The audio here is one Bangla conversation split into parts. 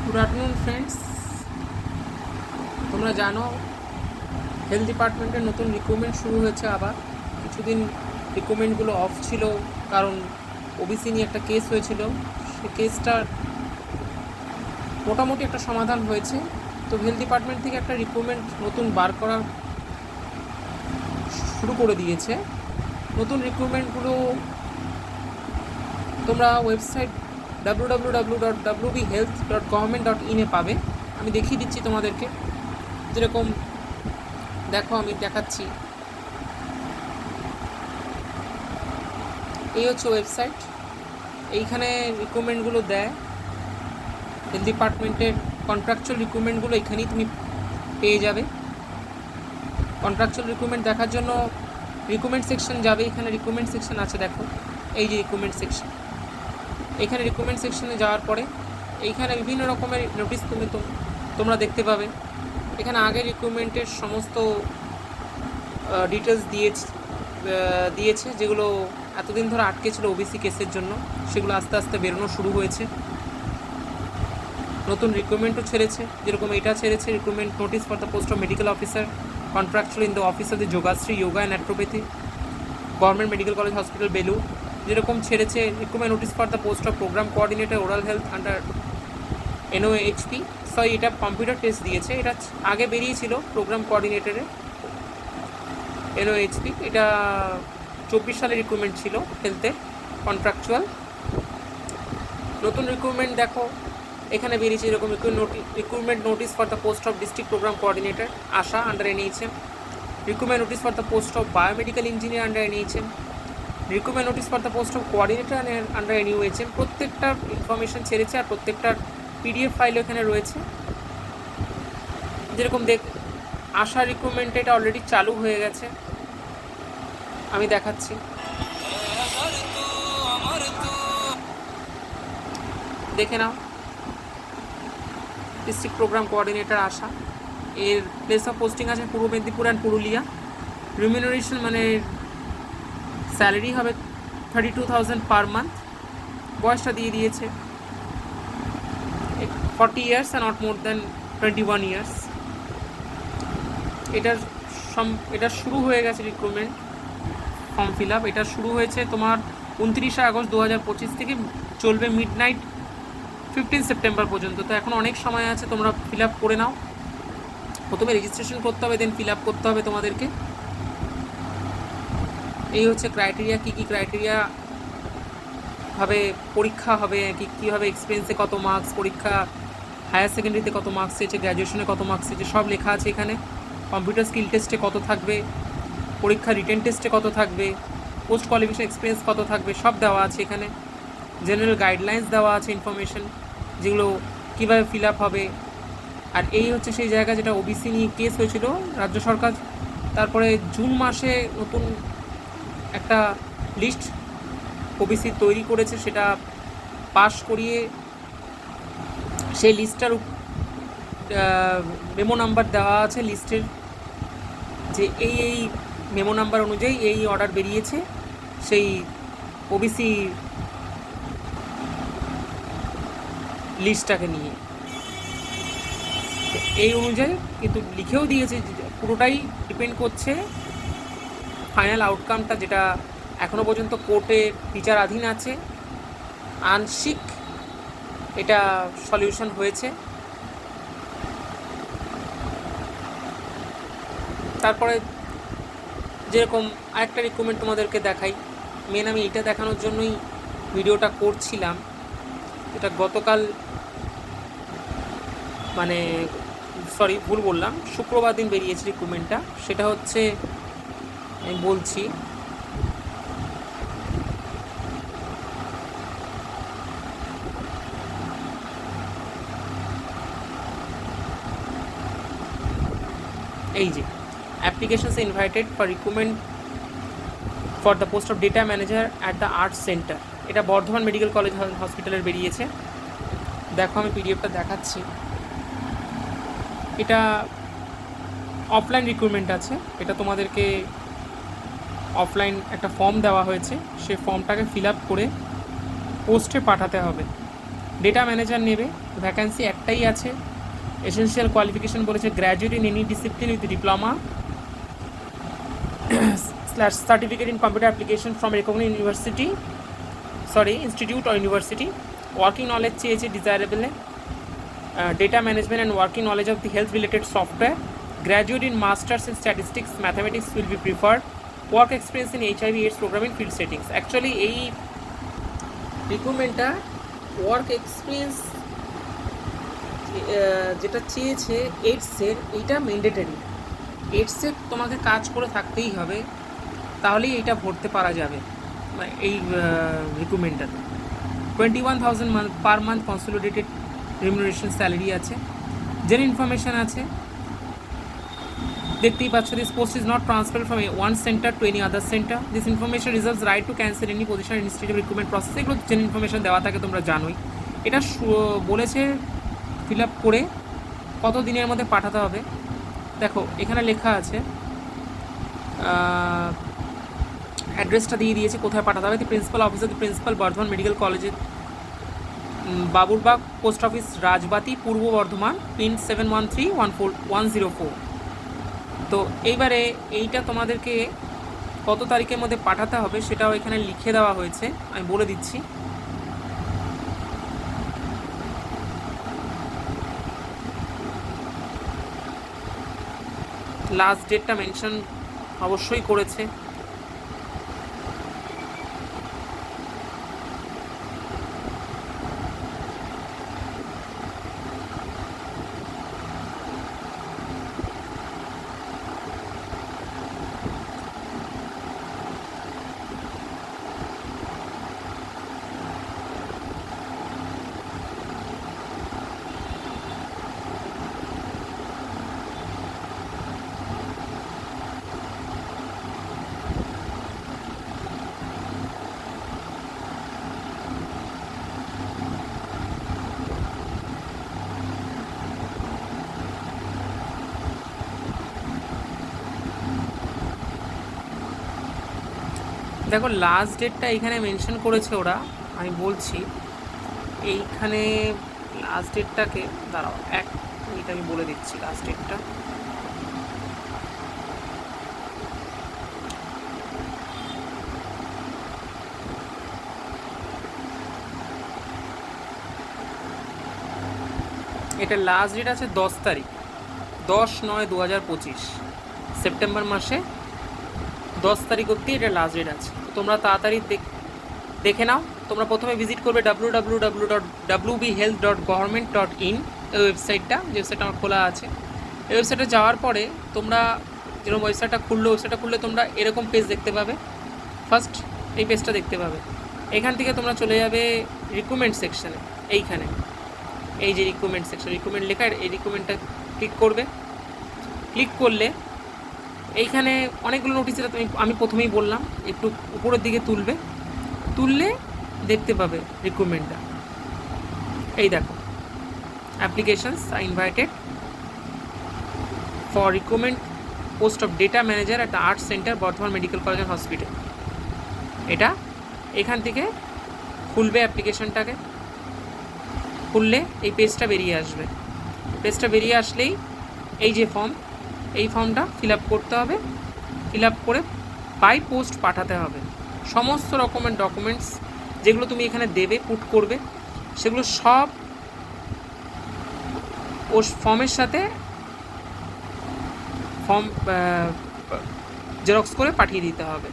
গুড আফটারনুন ফ্রেন্ডস, তোমরা জানো হেলথ ডিপার্টমেন্টের নতুন রিক্রুটমেন্ট শুরু হয়েছে। আবার কিছুদিন রিক্রুটমেন্টগুলো অফ ছিল, কারণ ওবিসি নিয়ে একটা কেস হয়েছিল। সে কেসটার মোটামুটি একটা সমাধান হয়েছে। তো হেলথ ডিপার্টমেন্ট থেকে একটা রিক্রুটমেন্ট নতুন বার করা শুরু করে দিয়েছে। নতুন রিক্রুটমেন্টগুলো তোমরা ওয়েবসাইট www.wbhealth.government.in এ পাবে। আমি দেখিয়ে দিচ্ছি তোমাদেরকে। যেরকম দেখো, আমি দেখাচ্ছি। এই হচ্ছে ওয়েবসাইট। এইখানে রিক্রুটমেন্টগুলো দেয় হেলথ ডিপার্টমেন্টের। কন্ট্রাকচুয়াল রিক্রুটমেন্টগুলো এখানেই তুমি পেয়ে যাবে। কন্ট্রাকচুয়াল রিক্রুটমেন্ট দেখার জন্য রিক্রুটমেন্ট সেকশন যাবে। এখানে রিক্রুটমেন্ট সেকশন আছে, দেখো এই যে রিক্রুটমেন্ট সেকশন। এখানে রিক্রুটমেন্ট সেকশনে যাওয়ার পরে এইখানে বিভিন্ন রকমের নোটিশ তোমরা দেখতে পাবে। এখানে আগে রিক্রুটমেন্টের সমস্ত ডিটেলস দিয়েছে, যেগুলো এতদিন ধরে আটকে ছিল ওবিসি কেসের জন্য, সেগুলো আস্তে আস্তে বেরোনো শুরু হয়েছে। নতুন রিক্রুটমেন্টও ছেড়েছে, যেরকম এটা ছেড়েছে recruitment notice for the post of medical officer contractual in the office of the Yogashree yoga and naturopathy government medical college hospital Belur. যেরকম ছেড়েছে recruitment notice for the post of programme coordinator oral health under NOHP। Sorry, এটা কম্পিউটার টেস্ট দিয়েছে। এটা আগে বেরিয়েছিল প্রোগ্রাম কোঅর্ডিনেটরে NOHP। এটা 24 সালে রিক্রুটমেন্ট ছিল হেলথে কন্ট্রাকচুয়াল। নতুন রিক্রুটমেন্ট দেখো এখানে বেরিয়েছে, এরকম recruitment notice for the post of district programme coordinator ASHA under NHM। Recruitment notice for the post of biomedical engineer under NHM। Recruitment notice for the post of coordinator under NUHM। প্রত্যেকটার ইনফরমেশন ছেড়েছে, আর প্রত্যেকটার PDF ফাইলও এখানে রয়েছে। যেরকম আশা রিক্রুটমেন্ট এটা অলরেডি চালু হয়ে গেছে, আমি দেখাচ্ছি। দেখে নাও, ডিস্ট্রিক্ট প্রোগ্রাম কোঅর্ডিনেটর আশা। এর প্লেস অফ পোস্টিং আছে পূর্ব মেদিনীপুর অ্যান্ড পুরুলিয়া। রিমিউনারেশন মানে স্যালারি হবে 32,000 পার মান্থ। বয়সটা দিয়ে দিয়েছে 40 years and not more than 21 years. এটা শুরু হয়ে গেছে রিক্রুটমেন্ট ফর্ম ফিল আপ। এটা শুরু হয়েছে তোমার 29 আগস্ট 2025 থেকে, চলবে মিডনাইট 15 সেপ্টেম্বর পর্যন্ত। তো এখন অনেক সময় আছে, তোমরা ফিল আপ করে নাও। প্রথমে রেজিস্ট্রেশন করতে হবে, দেন ফিল আপ করতে হবে তোমাদেরকে। এই হচ্ছে ক্রাইটেরিয়া, কী ক্রাইটেরিয়া ভাবে পরীক্ষা হবে, কীভাবে এক্সপিরিয়েন্সে কত মার্কস, পরীক্ষা হায়ার সেকেন্ডারিতে কত মার্কস চেয়েছে, গ্র্যাজুয়েশনে কত মার্কস চেয়েছে, সব লেখা আছে এখানে। কম্পিউটার স্কিল টেস্টে কত থাকবে, পরীক্ষা রিটেন টেস্টে কত থাকবে, পোস্ট কোয়ালিফিকেশন এক্সপিরিয়েন্স কত থাকবে, সব দেওয়া আছে এখানে। জেনারেল গাইডলাইন্স দেওয়া আছে, ইনফরমেশন, যেগুলো কীভাবে ফিল আপ হবে। আর এই হচ্ছে সেই জায়গা যেটা ওবিসি নিয়ে কেস হয়েছিল রাজ্য সরকার। তারপরে জুন মাসে নতুন একটা লিস্ট ওবিসি তৈরি করেছে, সেটা পাস করিয়ে সেই লিস্টটার মেমো নাম্বার দেওয়া আছে লিস্টের, যে এই মেমো নাম্বার অনুযায়ী এই অর্ডার বেরিয়েছে সেই ওবিসি লিস্টটাকে নিয়ে। এই অনুযায়ী কিন্তু লিখেও দিয়েছে, পুরোটাই ডিপেন্ড করছে ফাইনাল আউটকামটা, যেটা এখনও পর্যন্ত কোর্টে বিচারাধীন আছে। আংশিক এটা সলিউশন হয়েছে। তারপরে যেরকম আরেকটা রিক্রুটমেন্ট তোমাদেরকে দেখাই। আমি এটা দেখানোর জন্যই ভিডিওটা করছিলাম। এটা গতকাল, মানে সরি ভুল বললাম, শুক্রবার দিন বেরিয়েছে রিক্রুটমেন্টটা। সেটা হচ্ছে, আমি বলছি, এই যে applications invited for recruitment for the post of data manager at the arts centre. এটা বর্ধমান মেডিকেল কলেজ হসপিটালের বেরিয়েছে। দেখো, আমি পিডিএফটা দেখাচ্ছি। এটা অফলাইন রিক্রুটমেন্ট আছে। এটা তোমাদেরকে অফলাইন একটা ফর্ম দেওয়া হয়েছে, সেই ফর্মটাকে ফিল আপ করে পোস্টে পাঠাতে হবে। ডেটা ম্যানেজার নেবে, ভ্যাকান্সি একটাই আছে। এসেনশিয়াল কোয়ালিফিকেশন বলেছে graduate in any discipline with diploma / certificate in computer application from recognised institute or university. Working knowledge চেয়েছে ডিজায়ারেবলে, data management and working knowledge of the health related software, graduate in masters in statistics mathematics will be preferred, work experience in HIV/AIDS programme in field settings. Actually এই রিক্রুটমেন্টটা ওয়ার্ক এক্সপিরিয়েন্স যেটা চেয়েছে এইডসের, এইটা ম্যান্ডেটারি। এইডসের তোমাকে কাজ করে থাকতেই হবে, তাহলেই এইটা ভরতে পারা যাবে এই রিক্রুটমেন্টটাতে। 21,000 per month consolidated remuneration salary আছে। জেন ইনফরমেশন আছে, দেখতেই পাচ্ছ, this post is not transfer from one centre to any other centre, this information reserves right two cancel any position institute recruitment process. এগুলো জেন ইনফরমেশন দেওয়া থাকে, তোমরা জানোই। এটা বলেছে ফিল আপ করে কত দিনের মধ্যে পাঠাতে হবে। দেখো এখানে লেখা আছে, অ্যাড্রেসটা দিয়ে দিয়েছে কোথায় পাঠাতে হবে। দি principal officer, the principal Bardhaman medical কলেজের Baburbag, post office Rajbati, Purba Bardhaman, pin 71314104। তো এইবারে এইটা তোমাদেরকে কত তারিখের মধ্যে পাঠাতে হবে সেটাও এখানে লিখে দেওয়া হয়েছে, আমি বলে দিচ্ছি। লাস্ট ডেটটা মেনশন অবশ্যই করেছে। দেখো লাস্ট ডেটটা এইখানে মেনশন করেছে ওরা, আমি বলছি এইখানে লাস্ট ডেটটাকে, দাঁড়াও এক মিনিট আমি বলে দিচ্ছি লাস্ট ডেটটা। এটা লাস্ট ডেট আছে 10 তারিখ, 10/9/2025, সেপ্টেম্বর মাসে 10 তারিখ অবধি এটা লাস্ট ডেট আছে। তো তোমরা তাড়াতাড়ি দেখে নাও। তোমরা প্রথমে ভিজিট করবে www.wbhealth.government.in, এই ওয়েবসাইটটা, যে ওয়েবসাইটটা আমার খোলা আছে। এই ওয়েবসাইটে যাওয়ার পরে তোমরা যেরকম ওয়েবসাইটটা খুললে তোমরা এরকম পেজ দেখতে পাবে। ফার্স্ট এই পেজটা দেখতে পাবে। এখান থেকে তোমরা চলে যাবে রিক্রুটমেন্ট সেকশানে, এইখানে এই যে রিক্রুটমেন্ট সেকশন, রিক্রুটমেন্ট লেখা, এই রিক্রুটমেন্টটা ক্লিক করবে। ক্লিক করলে এইখানে অনেকগুলো নোটিশ, আমি প্রথমেই বললাম, একটু উপরের দিকে তুললে দেখতে পাবে রিক্রুটমেন্টটা। এই দেখো, applications are invited for recruitment post of data manager at the arts centre Bardhaman medical college and hospital. এটা এখান থেকে খুলবে, অ্যাপ্লিকেশনটাকে খুললে এই পেজটা বেরিয়ে আসবে। পেজটা বেরিয়ে আসলেই এই যে ফর্ম, এই ফর্মটা ফিল আপ করতে হবে। ফিল আপ করে বাই পোস্ট পাঠাতে হবে। সমস্ত রকমের ডকুমেন্টস যেগুলো তুমি এখানে দেবে, পুট করবে, সেগুলো সব ও ফর্মের সাথে ফর্ম জেরক্স করে পাঠিয়ে দিতে হবে।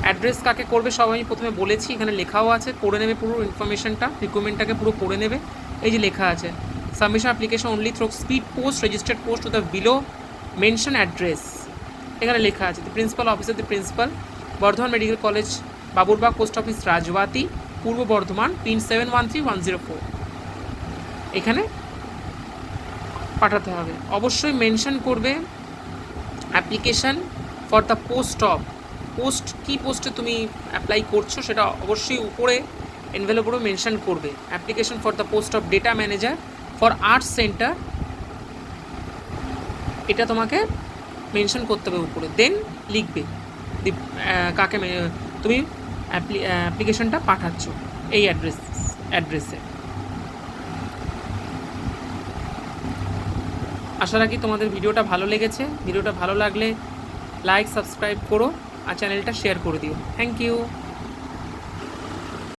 অ্যাড্রেস কাকে করবে সব আমি প্রথমে বলেছি, এখানে লেখাও আছে, পড়ে নেবে পুরো ইনফরমেশনটা, রিক্রুটমেন্টটাকে পুরো পড়ে নেবে। এই যে লেখা আছে, submission application only through speed post registered post to the below mention address. এখানে লেখা আছে, the principal officer, the principal Bardhaman medical college, Baburbag, post office Rajbati, Purba Bardhaman, pin 713104। এখানে পাঠাতে হবে। অবশ্যই মেনশন করবে অ্যাপ্লিকেশান ফর দ্য পোস্ট কী পোস্টে তুমি অ্যাপ্লাই করছো সেটা অবশ্যই উপরে এনভেলপেরও মেনশন করবে। Application for the post of data manager for arts centre, এটা তোমাকে মেনশন করতে হবে উপরে। দেন লিখবে কাকে তুমি অ্যাপ্লিকেশনটা পাঠাচ্ছ, এই অ্যাড্রেস অ্যাড্রেসে। আশা রাখি তোমাদের ভিডিওটা ভালো লেগেছে। ভিডিওটা ভালো লাগলে লাইক সাবস্ক্রাইব করো আর চ্যানেলটা শেয়ার করে দিও। Thank you.